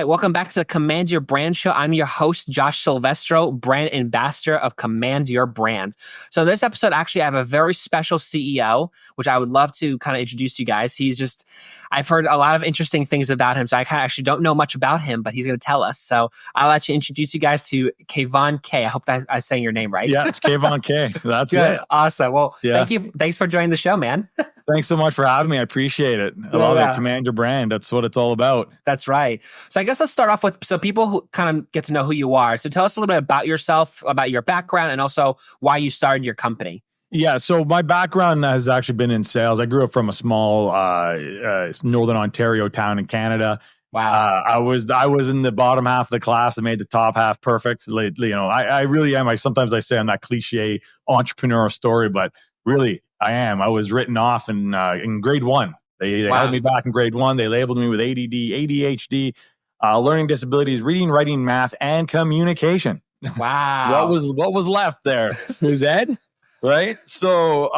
right, welcome back to the Command Your Brand Show. I'm your host, Josh Silvestro, brand ambassador of Command Your Brand. So in this episode, actually, I have a very special CEO, which I would love to kind of introduce you guys. I've heard a lot of interesting things about him, so I kind of actually don't know much about him, but he's going to tell us. So I'll let you introduce you guys to Kayvon Kay. I hope that I'm saying your name right. Yeah, it's Kayvon Kay. That's good. It. Awesome. Well, Thank you. Thanks for joining the show, man. Thanks so much for having me. I appreciate it. I love it. Command your brand. That's what it's all about. That's right. So I guess let's start off with, so people who kind of get to know who you are. So tell us a little bit about yourself, about your background, and also why you started your company. Yeah, so my background has actually been in sales. I grew up from a small Northern Ontario town in Canada. Wow. I was in the bottom half of the class that made the top half perfect. I really am. Sometimes I say I'm that cliche entrepreneur story, but really I am. I was written off in grade one. They held me back in grade one. They labeled me with ADD, ADHD, learning disabilities, reading, writing, math, and communication. Wow. What was left there? Is Ed? Right. So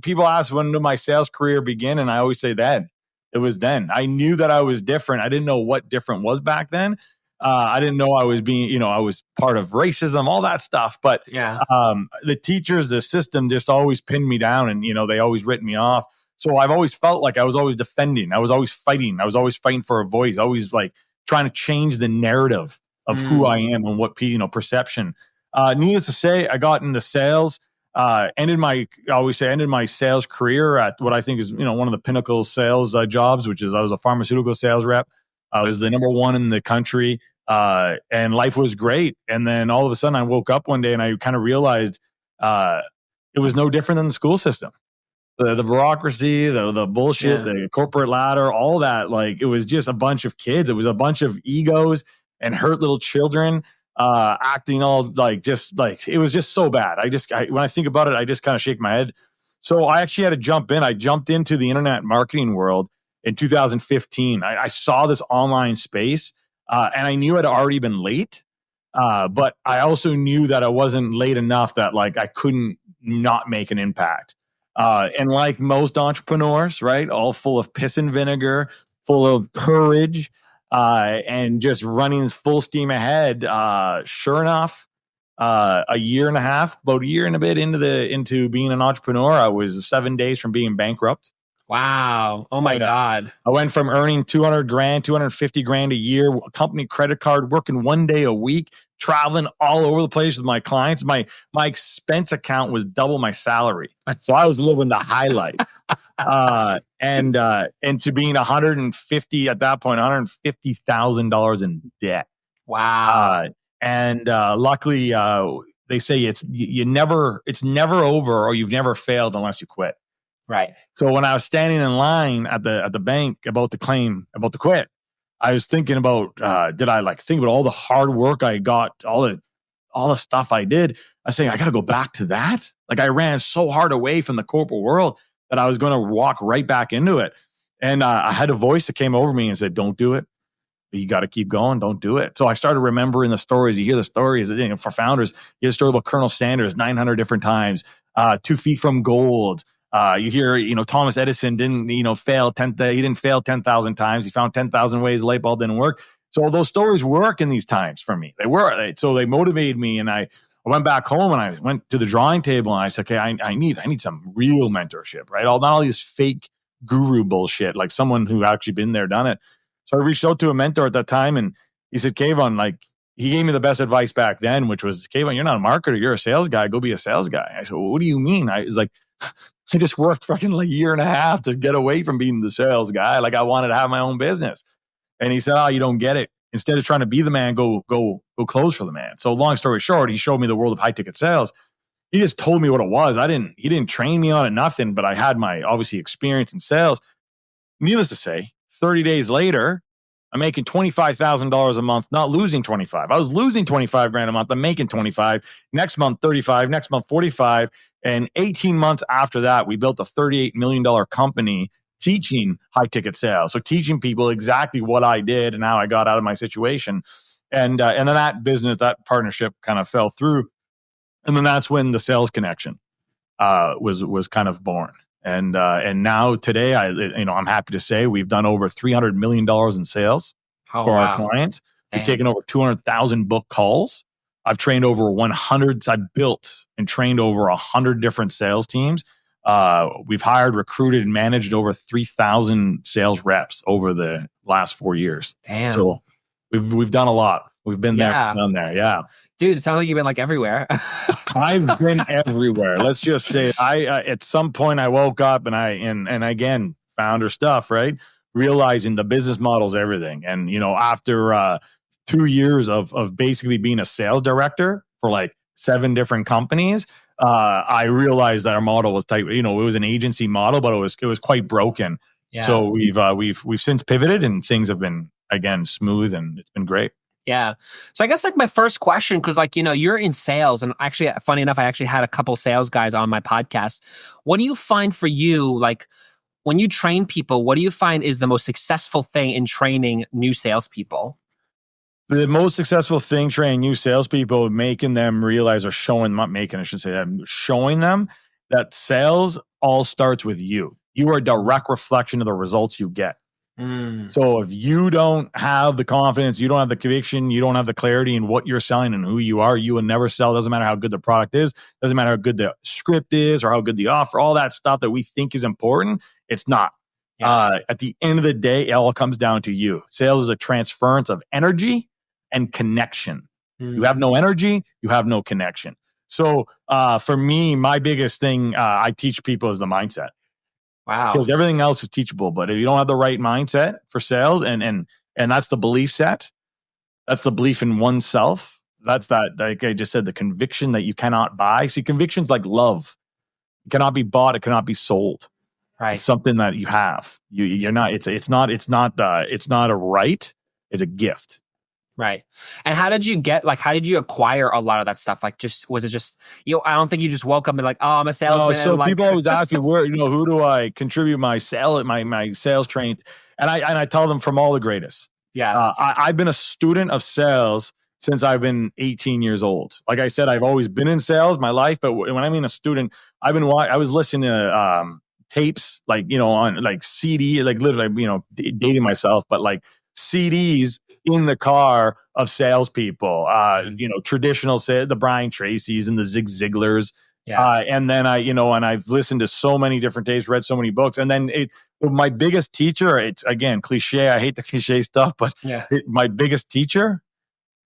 people ask, when did my sales career begin? And I always say then. It was then. I knew that I was different. I didn't know what different was back then. I didn't know I was I was part of racism, all that stuff. But the teachers, the system just always pinned me down, and, they always written me off. So I've always felt like I was always defending. I was always fighting. I was always fighting for a voice, always like trying to change the narrative of who I am and what, perception. Needless to say, I got into sales, ended my sales career at what I think is, one of the pinnacle sales jobs, which is I was a pharmaceutical sales rep. I was the number one in the country, and life was great. And then all of a sudden I woke up one day and I kind of realized it was no different than the school system. The bureaucracy, the bullshit, the corporate ladder, all that, like, it was just a bunch of kids. It was a bunch of egos and hurt little children acting all it was just so bad. When I think about it, I just kind of shake my head. So I actually had to jump in. I jumped into the internet marketing world in 2015. I saw this online space and I knew I'd already been late. But I also knew that I wasn't late enough that I couldn't not make an impact. And like most entrepreneurs, right, all full of piss and vinegar, full of courage, and just running full steam ahead. Sure enough, about a year and a bit into being an entrepreneur, I was 7 days from being bankrupt. Wow. Oh my God. I went from earning $250,000 a year, a company credit card, working 1 day a week, traveling all over the place with my clients. My expense account was double my salary. So I was living the high life. And to being $150,000 in debt. Wow. Luckily, they say it's never over, or you've never failed unless you quit. Right. So when I was standing in line at the bank about to quit, I was thinking about, did I think about all the hard work I got, all the stuff I did? I was saying, I got to go back to that. I ran so hard away from the corporate world that I was going to walk right back into it. And I had a voice that came over me and said, don't do it. You got to keep going. Don't do it. So I started remembering the stories. You hear the stories, for founders. You hear the story about Colonel Sanders 900 different times, 2 feet from gold. You hear, Thomas Edison didn't, fail 10,000 times. He found 10,000 ways the light bulb didn't work. So those stories work in these times for me. So they motivated me. And I went back home and I went to the drawing table and I said, okay, I need some real mentorship, right? Not all this fake guru bullshit, like someone who actually been there, done it. So I reached out to a mentor at that time and he said, Kayvon, he gave me the best advice back then, which was, Kayvon, you're not a marketer, you're a sales guy. Go be a sales guy. I said, well, what do you mean? I was like, I just worked fucking a year and a half to get away from being the sales guy. I wanted to have my own business. And he said, oh, you don't get it. Instead of trying to be the man, go close for the man. So long story short, he showed me the world of high ticket sales. He just told me what it was. He didn't train me on it, nothing, but I had my obviously experience in sales. Needless to say, 30 days later, I'm making $25,000 a month, not losing 25. I was losing 25 grand a month. I'm making 25. Next month, 35. Next month, 45. And 18 months after that, we built a $38 million company teaching high ticket sales. So teaching people exactly what I did and how I got out of my situation. And then that business, that partnership kind of fell through. And then that's when the sales connection was kind of born. And now today, I'm happy to say we've done over $300 million in sales. Oh, for our wow. clients. We've Damn. taken over 200,000 book calls. I've trained over 100. I built and trained over 100 different sales teams. We've hired, recruited, and managed over 3,000 sales reps over the last 4 years. Damn. So we've done a lot. We've been there, done there. Yeah. Dude, it sounds like you've been like everywhere. I've been everywhere. Let's just say I at some point I woke up and again, founder stuff, right? Realizing the business model's everything. And, after 2 years of basically being a sales director for like 7 different companies, I realized that our model was tight. It was an agency model, but it was quite broken. Yeah. So we've since pivoted and things have been, again, smooth, and it's been great. Yeah. So I guess like my first question, because like, you're in sales, and actually, funny enough, I actually had a couple sales guys on my podcast. What do you find for you, like when you train people, what do you find is the most successful thing in training new salespeople? The most successful thing training new salespeople, making them realize, or showing them that sales all starts with you. You are a direct reflection of the results you get. So if you don't have the confidence, you don't have the conviction, you don't have the clarity in what you're selling and who you are, you will never sell. Doesn't matter how good the product is. Doesn't matter how good the script is or how good the offer, all that stuff that we think is important. It's not. Yeah. At the end of the day, it all comes down to you. Sales is a transference of energy and connection. You have no energy, you have no connection. So for me, my biggest thing I teach people is the mindset. Wow. Because everything else is teachable. But if you don't have the right mindset for sales, and that's the belief set, that's the belief in oneself. That's that, like I just said, the conviction that you cannot buy. See, conviction's like love. It cannot be bought. It cannot be sold. Right. It's something that you have. You're not. It's not a right. It's a gift. Right. And how did you acquire a lot of that stuff? Like, was it just, I don't think you just woke up and like, oh, I'm a salesman. So people always ask me, who do I contribute my sales training? And I tell them, from all the greatest. Yeah. I've been a student of sales since I've been 18 years old. Like I said, I've always been in sales my life, but when I mean a student, I was listening to tapes, like, on like CD, like literally, dating myself, but like CDs in the car of salespeople, traditional the Brian Tracy's and the Zig Ziglars. Yeah. And then and I've listened to so many different tapes, read so many books. And then my biggest teacher, it's again, cliche. I hate the cliche stuff, but my biggest teacher,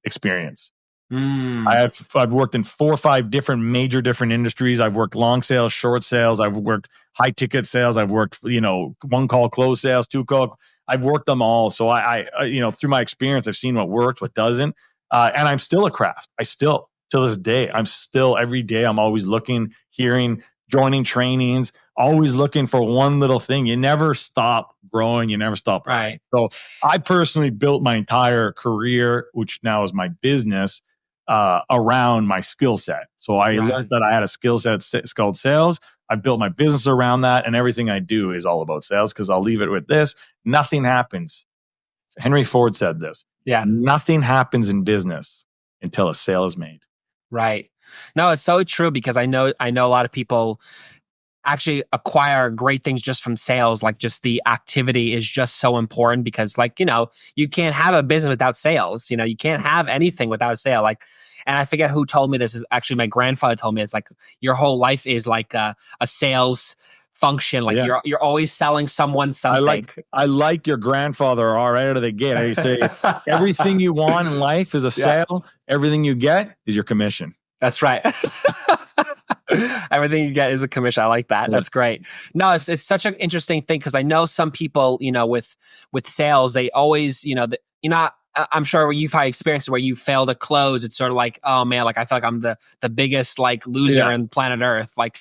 experience. I've worked in 4 or 5 different industries. I've worked long sales, short sales. I've worked high ticket sales. I've worked, 1 call close sales, 2 call. I've worked them all. So I through my experience, I've seen what works, what doesn't. And I'm still a craft. Till this day, every day, I'm always looking, hearing, joining trainings, always looking for one little thing. You never stop growing. You never stop. Right. So I personally built my entire career, which now is my business, around my skill set. So I learned that I had a skill set called sales. I built my business around that, and everything I do is all about sales, because I'll leave it with this. Nothing happens. Henry Ford said this. Yeah. Nothing happens in business until a sale is made. Right. No, it's so true, because I know a lot of people actually acquire great things just from sales. Like, just the activity is just so important, because you can't have a business without sales. You can't have anything without a sale. Like, and I forget who told me this. Is actually my grandfather told me, it's like your whole life is like a sales function. Like, you're always selling someone something. I like your grandfather all right out of the gate. I say everything you want in life is a sale. Everything you get is your commission. That's right. Everything you get is a commission. I like that. That's great. No, it's such an interesting thing, because I know some people, with sales, they always, I'm sure you've had experiences where you fail to close. It's sort of like, oh man, like I feel like I'm the biggest like loser on planet Earth. Like,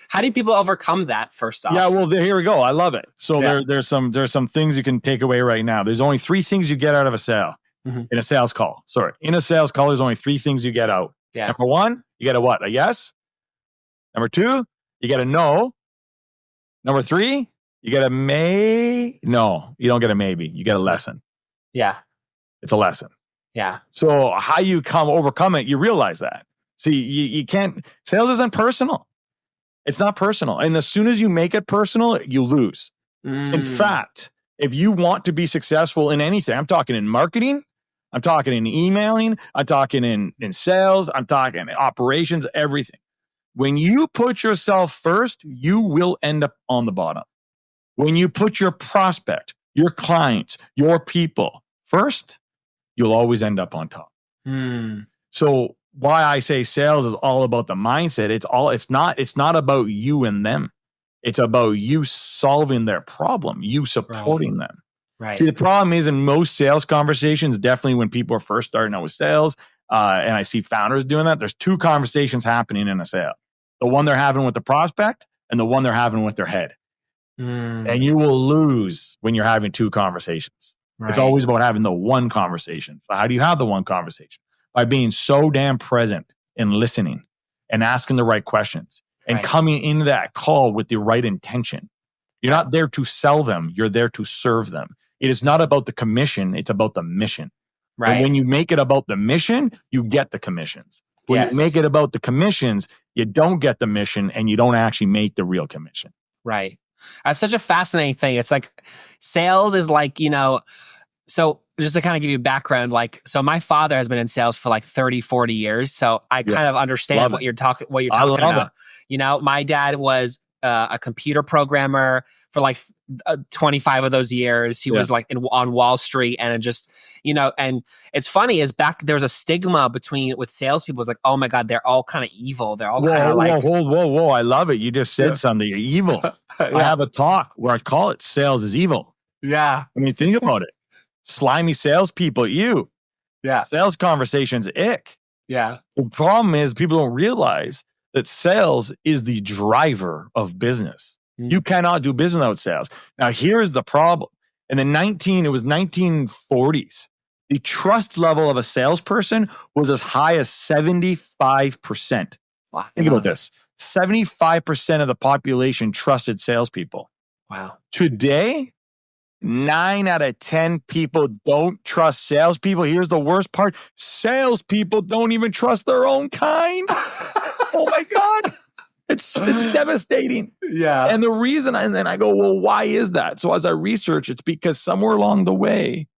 how do people overcome that, first off? Yeah, well, here we go. I love it. So there's some things you can take away right now. There's only 3 things you get out of a sale in a sales call. Sorry, in a sales call, there's only 3 things you get out. Yeah. Number 1, you get a what? A yes. Number 2, you get a no. Number 3, you get a may. No, you don't get a maybe. You get a lesson. Yeah. It's a lesson. Yeah. So how you overcome it, you realize that. See, you can't, sales isn't personal. It's not personal. And as soon as you make it personal, you lose. In fact, If you want to be successful in anything, I'm talking in marketing, I'm talking in emailing, I'm talking in sales, I'm talking in operations, everything. When you put yourself first, you will end up on the bottom. When you put your prospect, your clients, your people first, you'll always end up on top. So why I say sales is all about the mindset. It's not about you and them. It's about you solving their problem, you supporting them. Right. See, the problem is in most sales conversations, definitely when people are first starting out with sales, and I see founders doing that, there's two conversations happening in a sale. The one they're having with the prospect and the one they're having with their head. And you will lose when you're having two conversations. Right. It's always about having the one conversation. So how do you have the one conversation? By being so damn present and listening and asking the right questions and coming into that call with the right intention. You're not there to sell them. You're there to serve them. It is not about the commission. It's about the mission. Right. And when you make it about the mission, you get the commissions. When you make it about the commissions, you don't get the mission and you don't actually make the real commission. Right. That's such a fascinating thing. It's like sales is like, so just to kind of give you background, so my father has been in sales for like 30, 40 years. So I kind of understand what you're talking about. My dad was a computer programmer for like 25 of those years. He was like on Wall Street, and it just, and it's funny is there was a stigma with salespeople. It's like, oh my God, they're all kind of evil. They're all kind of like, whoa. I love it. You just said something. You're evil. I have a talk where I call it sales is evil. Yeah. I mean, think about it. Slimy salespeople, you. Yeah. Sales conversations, ick. Yeah. The problem is people don't realize that sales is the driver of business. You cannot do business without sales. Now, here's the problem. In the 1940s, the trust level of a salesperson was as high as 75%. Wow. Think about this. 75% of the population trusted salespeople. Wow. Today, 9 out of 10 people don't trust salespeople. Here's the worst part. Salespeople don't even trust their own kind. Oh my God. It's devastating. Yeah. And the reason, and then I go, well, why is that? So as I research, it's because somewhere along the way,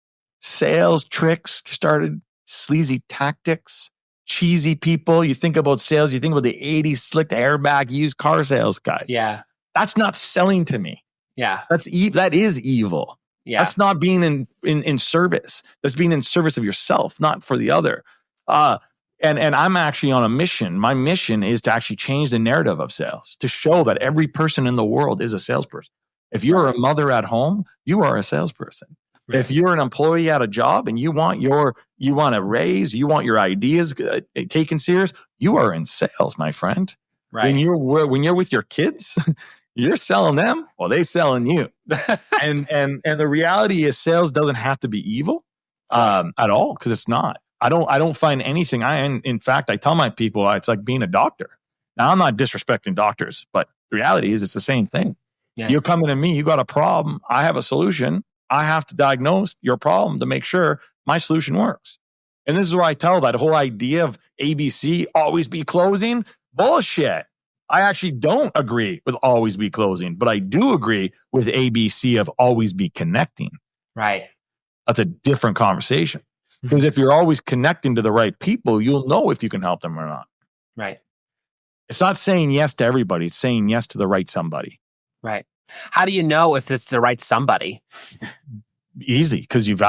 sales tricks started, sleazy tactics, cheesy people. You think about sales, you think about the 80s slick airbag used car sales guy. Yeah. That's not selling to me. Yeah. That is evil. Yeah. That's not being in service. That's being in service of yourself, not for the other. And I'm actually on a mission. My mission is to actually change the narrative of sales, to show that every person in the world is a salesperson. If you're a mother at home, you are a salesperson. Right. If you're an employee at a job and you want a raise, you want your ideas taken serious, you are in sales, my friend. Right. When you're with your kids, you're selling them, well, they selling you. and the reality is sales doesn't have to be evil at all, because it's not. I don't find anything. In fact, I tell my people it's like being a doctor. Now, I'm not disrespecting doctors, but the reality is it's the same thing. Yeah. You're coming to me, you got a problem, I have a solution. I have to diagnose your problem to make sure my solution works. And this is where I tell that whole idea of ABC, always be closing, bullshit. I actually don't agree with always be closing, but I do agree with ABC of always be connecting. Right. That's a different conversation. Because if you're always connecting to the right people, you'll know if you can help them or not. Right. It's not saying yes to everybody. It's saying yes to the right somebody. Right. How do you know if it's the right somebody? Easy, because you've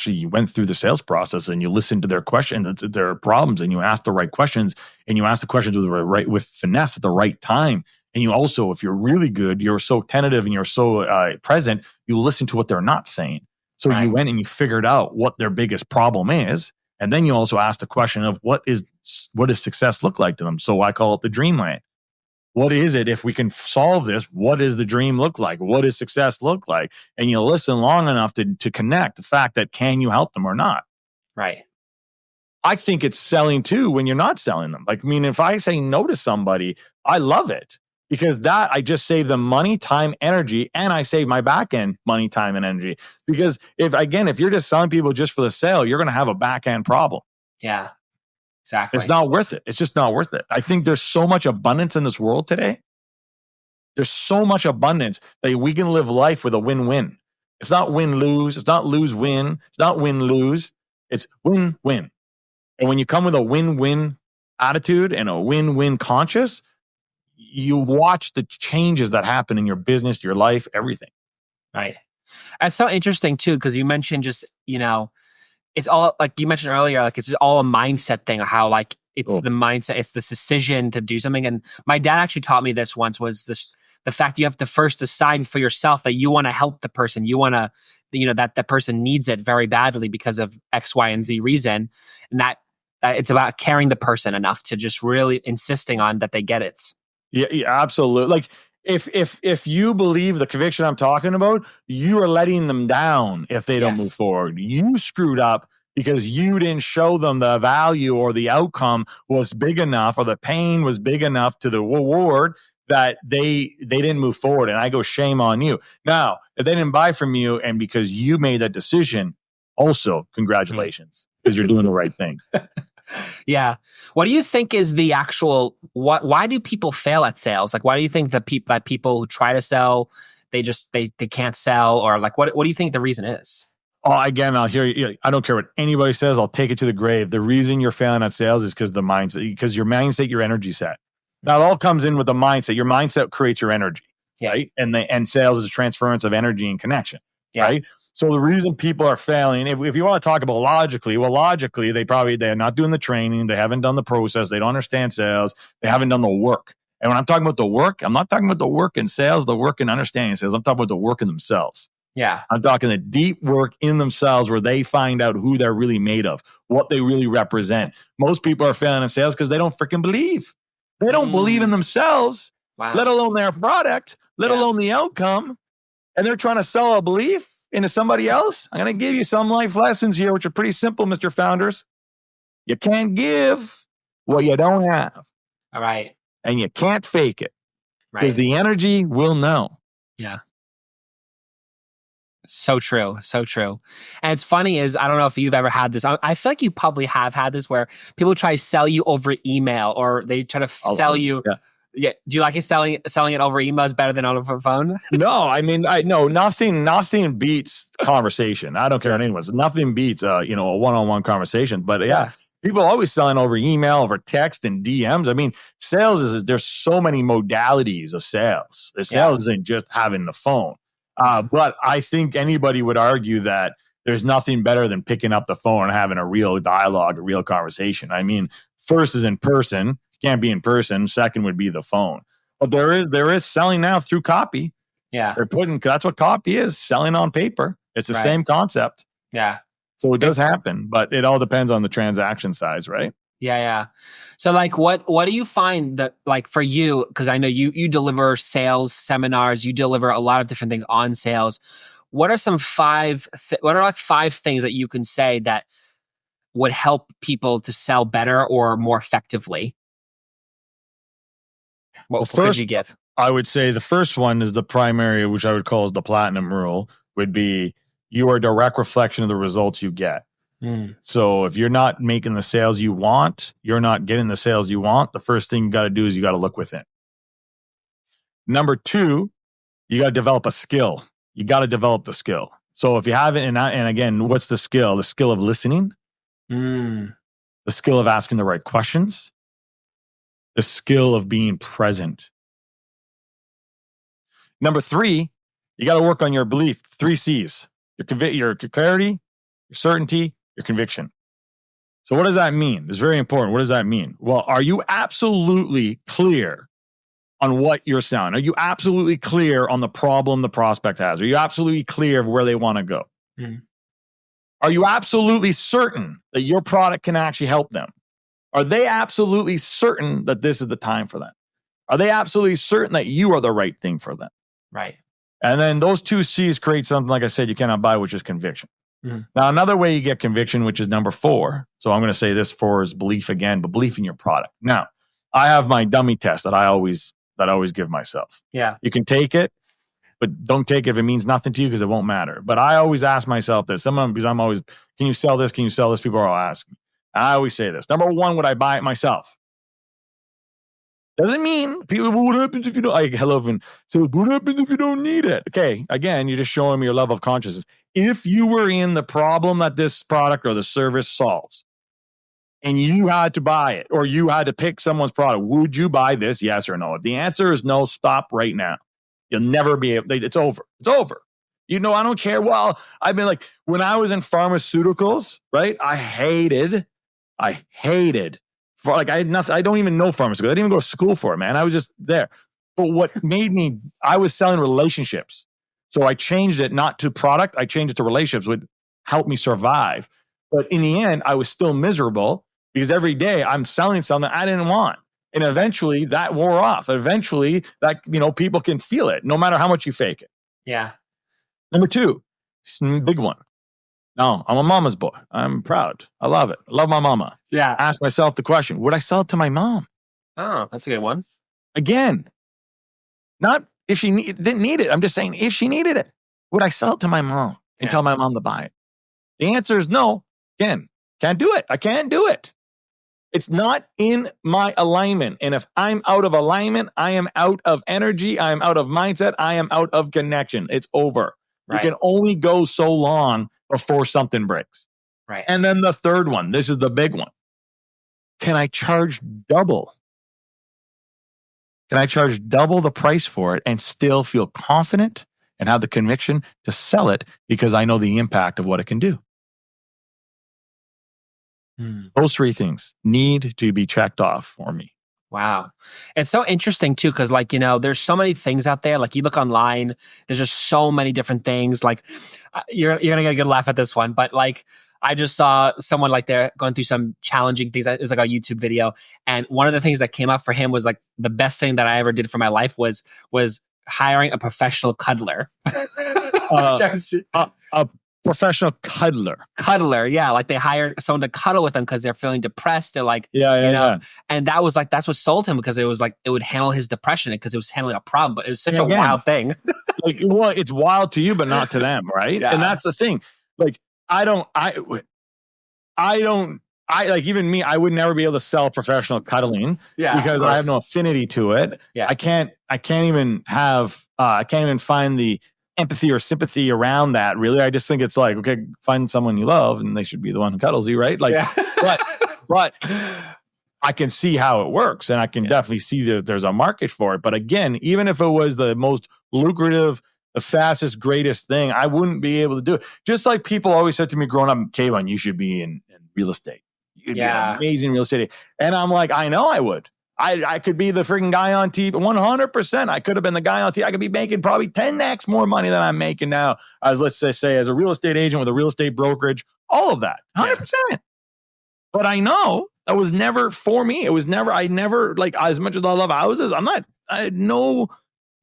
you went through the sales process and you listened to their questions, their problems, and you ask the right questions, and you ask the questions with finesse at the right time. And you also, if you're really good, you're so tentative and you're so present, you listen to what they're not saying. So you went and you figured out what their biggest problem is. And then you also ask the question of what does success look like to them? So I call it the dreamland. What is it? If we can solve this, what does the dream look like? What does success look like? And you listen long enough to connect the fact that can you help them or not? Right. I think it's selling too when you're not selling them. If I say no to somebody, I love it. Because that I just save them money, time, energy, and I save my back end money, time, and energy. Because if you're just selling people just for the sale, you're going to have a back end problem. Yeah, exactly. It's not worth it. It's just not worth it. I think there's so much abundance in this world today. There's so much abundance that we can live life with a win-win. It's not win-lose. It's not lose-win. It's not win-lose. It's win-win. And when you come with a win-win attitude and a win-win conscious, you watch the changes that happen in your business, your life, everything. Right. That's so interesting too, because you mentioned just, it's all like you mentioned earlier, like it's all a mindset thing, how like it's the mindset, it's this decision to do something. And my dad actually taught me this once, was this, the fact you have to first decide for yourself that you want to help the person. You want to, that the person needs it very badly because of X, Y, and Z reason. And that it's about caring the person enough to just really insisting on that they get it. Yeah, absolutely. Like if you believe the conviction I'm talking about, you are letting them down if they don't move forward. You screwed up because you didn't show them the value or the outcome was big enough or the pain was big enough to the reward that they didn't move forward. And I go, shame on you. Now, if they didn't buy from you and because you made that decision, also congratulations, because you're doing the right thing. Yeah. What do you think is the actual, why do people fail at sales? Like, why do you think that people who try to sell, they can't sell, or like, what do you think the reason is? Oh, again, I'll hear you. I don't care what anybody says. I'll take it to the grave. The reason you're failing at sales is because your mindset, your energy set. Now, it all comes in with the mindset. Your mindset creates your energy, right? And sales is a transference of energy and connection, right? So the reason people are failing, if you want to talk about logically, they're not doing the training. They haven't done the process. They don't understand sales. They haven't done the work. And when I'm talking about the work, I'm not talking about the work in sales, the work in understanding sales. I'm talking about the work in themselves. Yeah. I'm talking the deep work in themselves where they find out who they're really made of, what they really represent. Most people are failing in sales because they don't freaking believe. They don't believe in themselves, let alone their product, let alone the outcome. And they're trying to sell a belief into somebody else. I'm going to give you some life lessons here, which are pretty simple, Mr. Founders. You can't give what you don't have. All right. And you can't fake it because the energy will know. Yeah. So true. So true. And it's funny is, I don't know if you've ever had this. I feel like you probably have had this where people try to sell you over email, or they try to sell you. Yeah. Do you like it selling it over email is better than over phone? No, I mean, nothing beats conversation. I don't care what anyone says. Nothing beats a one-on-one conversation. But people are always selling over email, over text and DMs. I mean, sales there's so many modalities of sales. The sales isn't just having the phone. But I think anybody would argue that there's nothing better than picking up the phone and having a real dialogue, a real conversation. I mean, first is in person. Can't be in person. Second would be the phone. But there is selling now through copy. Yeah. That's what copy is, selling on paper. It's the same concept. Yeah. So it does happen, but it all depends on the transaction size, right? Yeah. So like what do you find that, like, for you, because I know you deliver sales seminars, you deliver a lot of different things on sales. What are some five things that you can say that would help people to sell better or more effectively? What could you give? I would say the first one is the primary, which I would call is the platinum rule, would be you are a direct reflection of the results you get. So if you're not making the sales you want, you're not getting the sales you want, the first thing you got to do is you got to look within. Number two, you got to develop a skill. You got to develop the skill. So if you haven't, and again, what's the skill? The skill of listening, the skill of asking the right questions, the skill of being present. Number three, you got to work on your belief. 3 C's: your clarity, your certainty, your conviction. So what does that mean? It's very important. What does that mean? Well, are you absolutely clear on what you're selling? Are you absolutely clear on the problem the prospect has? Are you absolutely clear of where they want to go? Are you absolutely certain that your product can actually help them? Are they absolutely certain that this is the time for them? Are they absolutely certain that you are the right thing for them? Right. And then those 2 C's create something, like I said, you cannot buy, which is conviction. Now, another way you get conviction, which is number 4. So I'm going to say this 4 is belief again, but belief in your product. Now, I have my dummy test that I always give myself. Yeah. You can take it, but don't take it if it means nothing to you, because it won't matter. But I always ask myself this. Because I'm always, can you sell this? Can you sell this? People are all asking me. I always say this. Number 1, would I buy it myself? Doesn't mean people, well, what happens if you don't, I love and so what happens if you don't need it? Okay, again, you're just showing me your level of consciousness. If you were in the problem that this product or the service solves, and you had to buy it, or you had to pick someone's product, would you buy this? Yes or no? If the answer is no, stop right now. You'll never be able, it's over. It's over. You know, I don't care. Well, I've been like, when I was in pharmaceuticals, right? I hated, for like, I had nothing, I don't even know pharmaceuticals. I didn't even go to school for it, man. I was just there. But what made me, I was selling relationships. So I changed it not to product, I changed it to relationships, would help me survive. But in the end, I was still miserable because every day I'm selling something I didn't want. And eventually that wore off. Eventually that, you know, people can feel it no matter how much you fake it. Yeah. Number 2, big one. No, I'm a mama's boy. I'm proud. I love it. I love my mama. Yeah. Ask myself the question, would I sell it to my mom? Oh, that's a good one. Again, not if she didn't need it. I'm just saying, if she needed it, would I sell it to my mom and tell my mom to buy it? The answer is no. Again, can't do it. I can't do it. It's not in my alignment. And if I'm out of alignment, I am out of energy. I am out of mindset. I am out of connection. It's over. Right. You can only go so long before something breaks. Right. And then the third one, this is the big one. Can I charge double? Can I charge double the price for it and still feel confident and have the conviction to sell it because I know the impact of what it can do? Those 3 things need to be checked off for me. Wow. It's so interesting too, because like, you know, there's so many things out there. Like you look online, there's just so many different things. Like you're going to get a good laugh at this one, but like I just saw someone like they're going through some challenging things. It was like a YouTube video. And one of the things that came up for him was like the best thing that I ever did for my life was hiring a professional cuddler. A professional cuddler. Yeah. Like they hired someone to cuddle with them because they're feeling depressed. They're like, you know, and that was like, that's what sold him because it was like, it would handle his depression because it was handling a problem, but it was such a wild thing. Like, well, it's wild to you, but not to them. Right. Yeah. And that's the thing. Like, I like, even me, I would never be able to sell professional cuddling because I have no affinity to it. Yeah. I can't even find the empathy or sympathy around that. Really. I just think it's like, okay, find someone you love and they should be the one who cuddles you. Right. Like, but I can see how it works and I can definitely see that there's a market for it. But again, even if it was the most lucrative, the fastest, greatest thing, I wouldn't be able to do it. Just like people always said to me growing up, Kayvon, you should be in real estate. You'd be an amazing real estate. And I'm like, I know I would. I could be the freaking guy on TV, 100%. I could have been the guy on TV. I could be making probably 10x more money than I'm making now as, let's say, as a real estate agent with a real estate brokerage, all of that, 100%. Yeah. But I know that was never for me. It was never, I never, like, as much as I love houses, I had no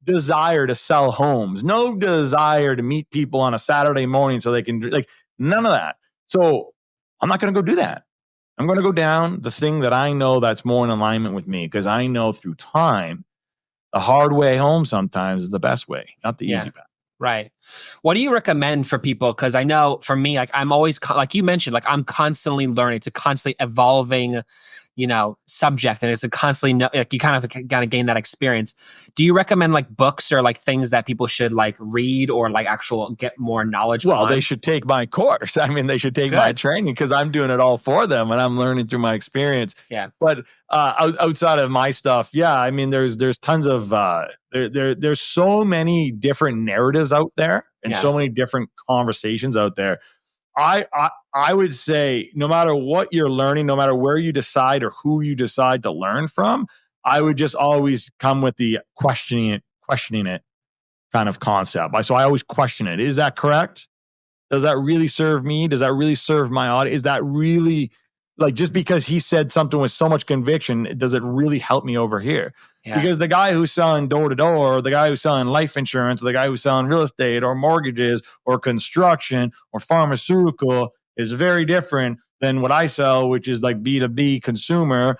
desire to sell homes, no desire to meet people on a Saturday morning so they can, like, none of that. So I'm not going to go do that. I'm going to go down the thing that I know that's more in alignment with me because I know through time, the hard way home sometimes is the best way, not the easy path. Right. What do you recommend for people? Because I know for me, like I'm always, like you mentioned, like I'm constantly learning. It's a constantly evolving, you know, subject. And it's a constantly, like you kind of got to gain that experience. Do you recommend like books or like things that people should like read or like actual get more knowledge Well, on? They should take my course. I mean, they should take my training because I'm doing it all for them and I'm learning through my experience. Yeah. But outside of my stuff, I mean, there's tons of, there's so many different narratives out there and so many different conversations out there. I would say no matter what you're learning, no matter where you decide or who you decide to learn from, I would just always come with the questioning it kind of concept. So I always question it. Is that correct? Does that really serve me? Does that really serve my audience? Is that really, like, just because he said something with so much conviction, does it really help me over here? Yeah. Because the guy who's selling door to door, or the guy who's selling life insurance, or the guy who's selling real estate or mortgages or construction or pharmaceutical is very different than what I sell, which is like B2B consumer,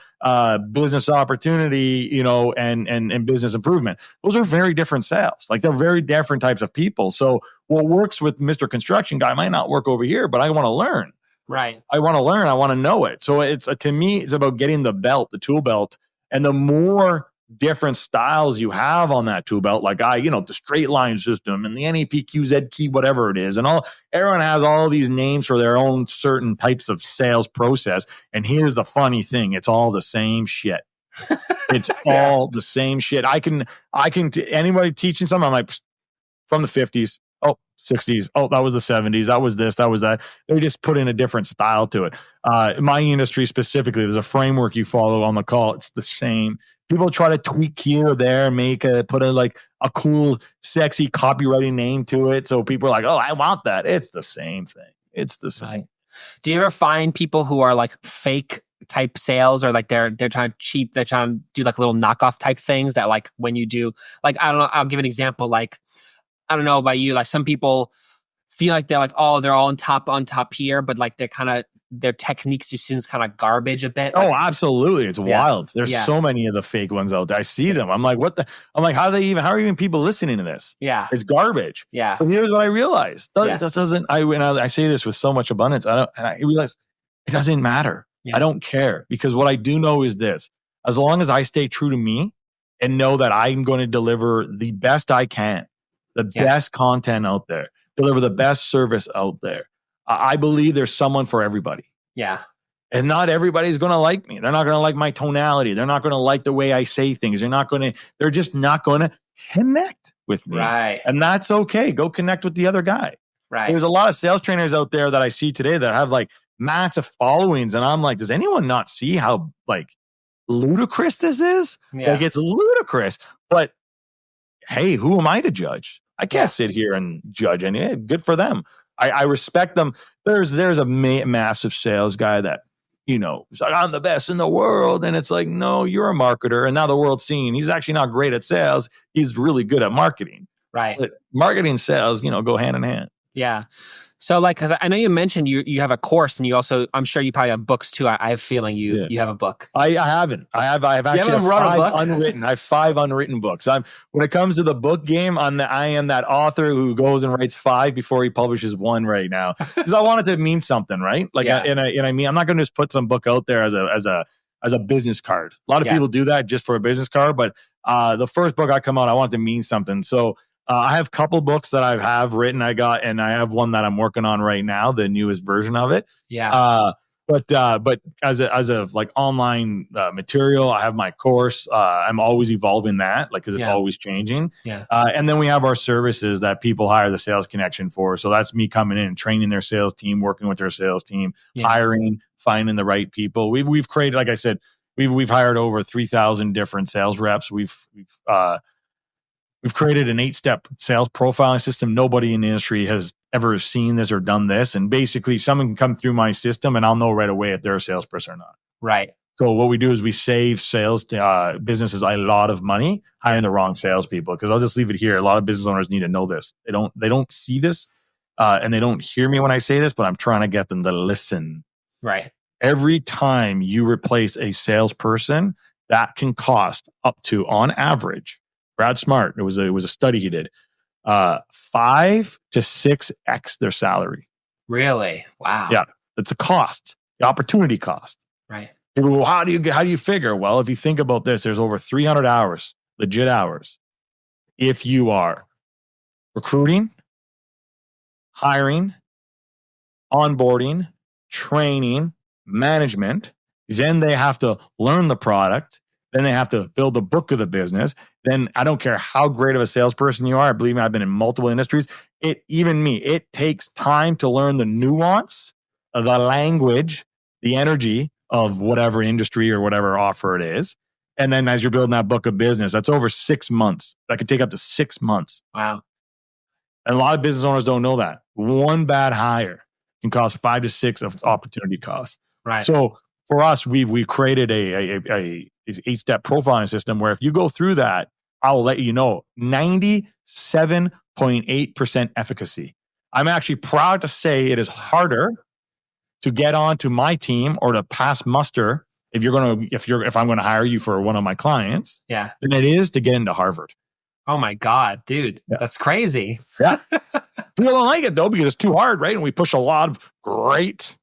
business opportunity, you know, and business improvement. Those are very different sales. Like they're very different types of people. So what works with Mr. Construction Guy might not work over here, but I want to learn. Right. I want to learn. I want to know it. So it's to me, it's about getting the belt, the tool belt. And the more different styles you have on that tool belt, like the straight line system and the NAPQ, Z key, whatever it is, and everyone has all these names for their own certain types of sales process. And here's the funny thing: it's all the same shit. It's all the same shit. Anybody teaching something, I'm like, from the 50s, 60s, that was the 70s, that was this, that was that. They just put in a different style to it. My industry specifically, there's a framework you follow on the call. It's the same. People try to tweak here or there, put a cool, sexy copywriting name to it. So people are like, oh, I want that. It's the same thing. It's the same. Right. Do you ever find people who are like fake type sales, or like they're trying to cheap, they're trying to do like little knockoff type things that, like, when you do, like, I don't know, I'll give an example. Like, I don't know about you, like some people feel like they're like, oh, they're all on top here, but like their techniques just seems kind of garbage a bit. Oh, absolutely. It's wild. There's so many of the fake ones out there. I see them. I'm like, how are even people listening to this? Yeah. It's garbage. Yeah. But here's what I realized. I say this with so much abundance. I realize it doesn't matter. Yeah. I don't care, because what I do know is this: as long as I stay true to me and know that I'm going to deliver the best I can, the best content out there, deliver the best service out there, I believe there's someone for everybody. Yeah. And not everybody's going to like me. They're not going to like my tonality. They're not going to like the way I say things. They're just not going to connect with me. Right. And that's okay. Go connect with the other guy. Right. There's a lot of sales trainers out there that I see today that have like massive followings. And I'm like, does anyone not see how like ludicrous this is? Yeah. Like, it's ludicrous. But hey, who am I to judge? I can't sit here and judge any. Good for them. I respect them. There's a massive sales guy that, he's like, I'm the best in the world. And it's like, no, you're a marketer. And now the world's seeing he's actually not great at sales. He's really good at marketing. Right. But marketing and sales, go hand in hand. Yeah. So like, because I know you mentioned you have a course, and you also, I'm sure you probably have books too. I have a feeling you have a book. I haven't. I have actually five unwritten. I have 5 unwritten books. When it comes to the book game, I am that author who goes and writes 5 before he publishes 1 right now, because I want it to mean something, right? Like, and I mean, I'm not going to just put some book out there as a business card. A lot of people do that just for a business card, but the first book I come out, I want it to mean something. So I have a couple books that I have written. I have one that I'm working on right now, the newest version of it. Yeah. But as a like online material, I have my course. I'm always evolving that, like, because it's always changing. Yeah. And then we have our services that people hire the Sales Connection for. So that's me coming in and training their sales team, working with their sales team, hiring, finding the right people. We've created, like I said, we've hired over 3,000 different sales reps. We've created an 8-step sales profiling system. Nobody in the industry has ever seen this or done this. And basically, someone can come through my system and I'll know right away if they're a salesperson or not. Right. So what we do is we save sales businesses a lot of money hiring the wrong salespeople. Because I'll just leave it here. A lot of business owners need to know this. They don't see this and they don't hear me when I say this, but I'm trying to get them to listen. Right. Every time you replace a salesperson, that can cost up to, on average, Brad Smart, it was a study he did, 5 to 6x their salary. Really? Wow. Yeah, it's a cost, the opportunity cost. Right. People go, how do you figure? Well, if you think about this, there's over 300 hours, legit hours. If you are recruiting, hiring, onboarding, training, management, then they have to learn the product. Then they have to build the book of the business. Then I don't care how great of a salesperson you are. Believe me, I've been in multiple industries. It takes time to learn the nuance of the language, the energy of whatever industry or whatever offer it is. And then as you're building that book of business, that's over 6 months. That could take up to 6 months. Wow. And a lot of business owners don't know that. One bad hire can cost 5 to 6 of opportunity costs. Right. So for us, we created a 8-step profiling system where if you go through that, I'll let you know 97.8% efficacy. I'm actually proud to say it is harder to get onto my team or to pass muster if I'm going to hire you for one of my clients, than it is to get into Harvard. Oh my God, dude, that's crazy. Yeah. People don't like it though because it's too hard, right? And we push a lot of great,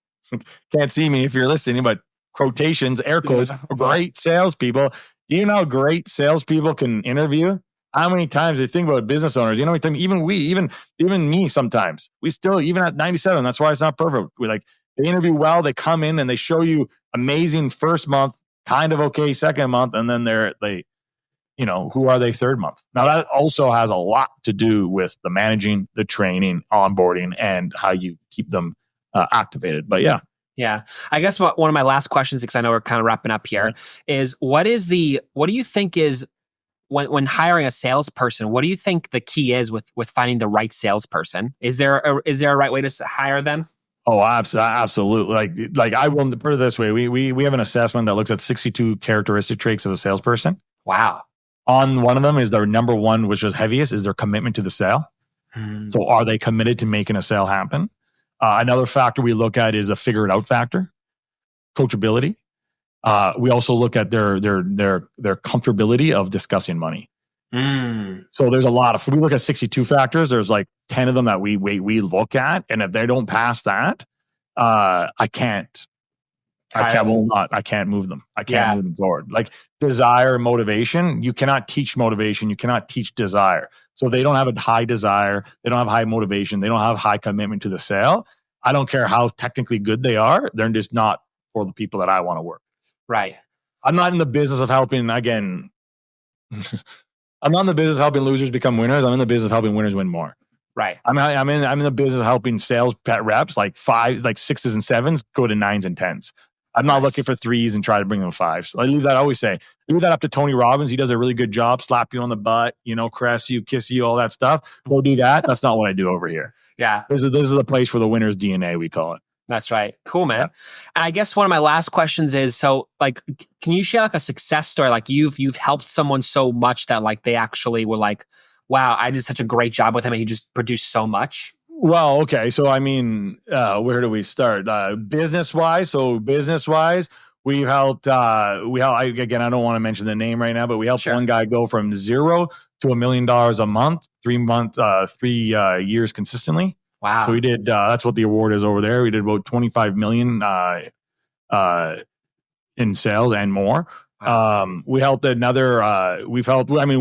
can't see me if you're listening, but quotations, air quotes, great salespeople You know how great salespeople can interview? How many times they think about business owners? You know, even me sometimes. We still, even at 97, that's why it's not perfect. We like, they interview well, they come in and they show you amazing first month, kind of okay second month, and then they you know, who are they third month? Now that also has a lot to do with the managing, the training, onboarding, and how you keep them activated. But yeah. Yeah. I guess one of my last questions, because I know we're kind of wrapping up here, is what do you think is when hiring a salesperson, what do you think the key is with finding the right salesperson? Is there a right way to hire them? Oh, absolutely. Like I will put it this way. We have an assessment that looks at 62 characteristic traits of a salesperson. Wow. On one of them is their number one, which is heaviest, is their commitment to the sale. So are they committed to making a sale happen? Another factor we look at is a figure it out factor, coachability. We also look at their comfortability of discussing money. So there's a lot of, we look at 62 factors. There's like 10 of them that we look at. And if they don't pass that, I can't move them. I can't move them forward. Like desire, motivation, you cannot teach motivation. You cannot teach desire. So if they don't have a high desire, they don't have high motivation, they don't have high commitment to the sale, I don't care how technically good they are, they're just not for the people that I want to work. Right. I'm not in the business of helping, again, I'm not in the business of helping losers become winners. I'm in the business of helping winners win more. Right. I'm in the business of helping sales pet reps, like 6s and 7s go to 9s and 10s. I'm not looking for 3s and try to bring them 5s. I always say, leave that up to Tony Robbins. He does a really good job, slap you on the butt, you know, caress you, kiss you, all that stuff. Go do that. That's not what I do over here. Yeah. This is the place for the winner's DNA, we call it. That's right. Cool, man. Yeah. And I guess one of my last questions is, so like, can you share like a success story? Like you've helped someone so much that like they actually were like, wow, I did such a great job with him and he just produced so much. Well, okay. So, I mean, where do we start? Business-wise, we've helped, again, I don't want to mention the name right now, but we helped one guy go from 0 to $1 million a month, 3 years consistently. Wow. So we did, that's what the award is over there. We did about 25 million in sales and more. Wow. We helped so many.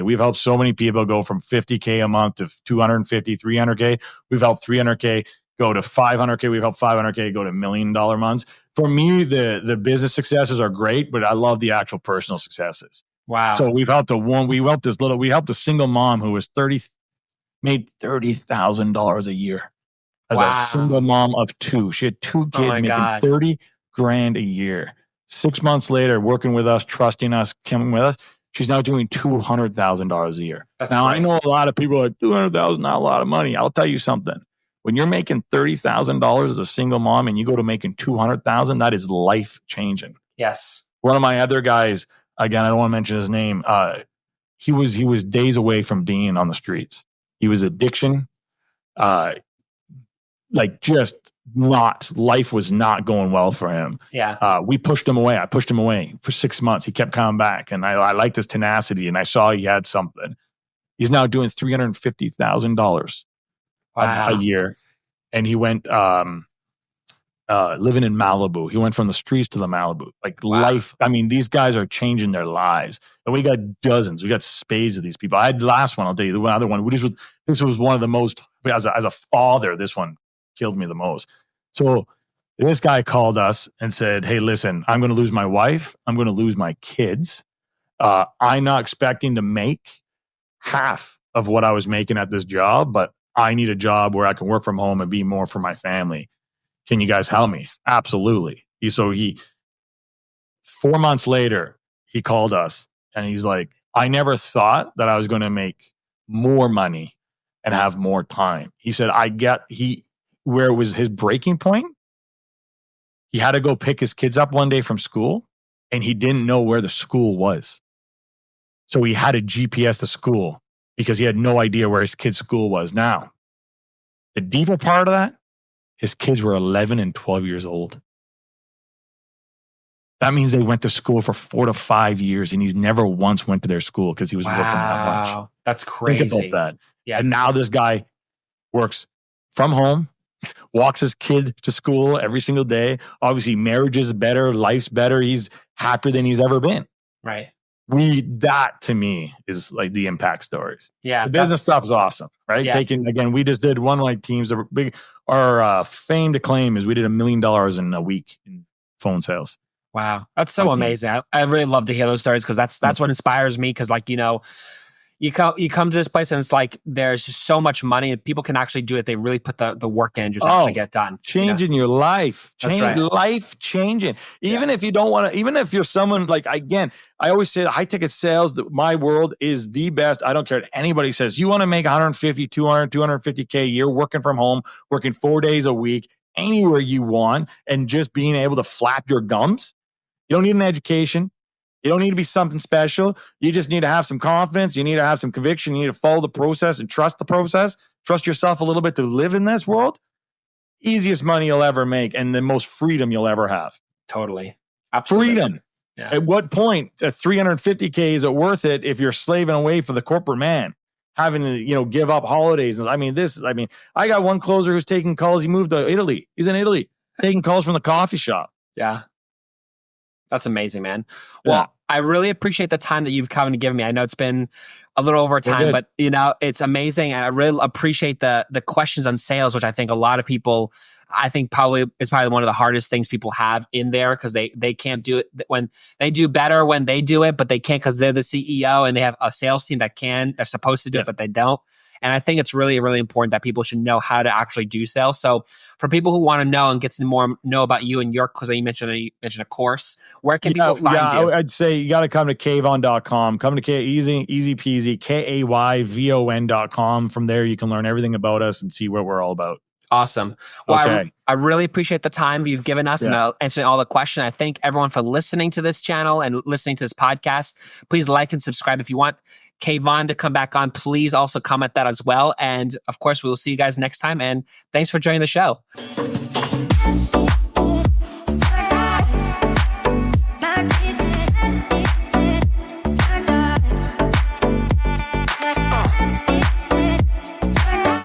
We've helped so many people go from 50K a month to 250, 300K. We've helped 300K go to 500K. We've helped 500K go to $1 million months. For me, the business successes are great, but I love the actual personal successes. Wow. So we helped a single mom who was made $30,000 a year as a single mom of 2. She had 2 kids making $30,000 a year. 6 months later, working with us, trusting us, coming with us, she's now doing $200,000 a year. Now, I know a lot of people are like, $200,000, not a lot of money. I'll tell you something. When you're making $30,000 as a single mom and you go to making $200,000, that is life changing. Yes. One of my other guys, again, I don't want to mention his name. He was days away from being on the streets. He was addiction, life was not going well for him. Yeah. We pushed him away. I pushed him away for 6 months. He kept coming back, and I liked his tenacity, and I saw he had something. He's now doing $350,000 a year, and he went living in Malibu. He went from the streets to the Malibu. Life. I mean, these guys are changing their lives, and we got dozens. We got spades of these people. I had the last one. I'll tell you the other one. This was one of the most. As a father, this one killed me the most. So this guy called us and said, "Hey, listen, I'm going to lose my wife. I'm going to lose my kids. I'm not expecting to make half of what I was making at this job, but I need a job where I can work from home and be more for my family. Can you guys help me?" Absolutely. 4 months later, he called us and he's like, "I never thought that I was going to make more money and have more time." He said, where it was his breaking point, he had to go pick his kids up one day from school and he didn't know where the school was. So he had to GPS the school because he had no idea where his kid's school was. Now, the deeper part of that, his kids were 11 and 12 years old. That means they went to school for 4 to 5 years and he's never once went to their school because he was working that much. That's crazy. Think about that. Yeah. And now this guy works from home, walks his kid to school every single day. Obviously, marriage is better, life's better. He's happier than he's ever been. Right. That to me is like the impact stories. Yeah. The business stuff is awesome, right? Yeah. Again, we just did one of my teams. Our fame to claim is we did $1 million in a week in phone sales. Wow. That's so amazing. I really love to hear those stories because that's what inspires me. Because like, you come to this place and it's like there's just so much money and people can actually do it. They really put the work in and just actually get done. Changing your life. Life changing. Even if you don't want to, even if you're someone like, again, I always say high ticket sales, my world is the best. I don't care what anybody says. You want to make 150, 200, 250K a year working from home, working 4 days a week, anywhere you want, and just being able to flap your gums. You don't need an education. You don't need to be something special. You just need to have some confidence. You need to have some conviction. You need to follow the process and trust the process. Trust yourself a little bit to live in this world. Easiest money you'll ever make and the most freedom you'll ever have. Totally. Absolutely. Freedom. Yeah. At what point, 350K, is it worth it if you're slaving away for the corporate man? Having to, give up holidays. I I got one closer who's taking calls. He moved to Italy. He's in Italy taking calls from the coffee shop. Yeah. That's amazing, man. Well, I really appreciate the time that you've come and given me. I know it's been a little over time, but it's amazing. And I really appreciate the questions on sales, which I think a lot of people, probably one of the hardest things people have in there because they can't do it when they do better when they do it, but they can't because they're the CEO and they have a sales team they're supposed to do it, but they don't. And I think it's really, really important that people should know how to actually do sales. So for people who want to know and get to know about you and your, because you mentioned a course, where can people find you? I'd say you got to come to kayvon.com. Come to easy peasy, KAYVON.com. From there, you can learn everything about us and see what we're all about. Awesome. Well, I really appreciate the time you've given us and answering all the questions. I thank everyone for listening to this channel and listening to this podcast. Please like and subscribe. If you want Kayvon to come back on, please also comment that as well. And of course, we will see you guys next time. And thanks for joining the show.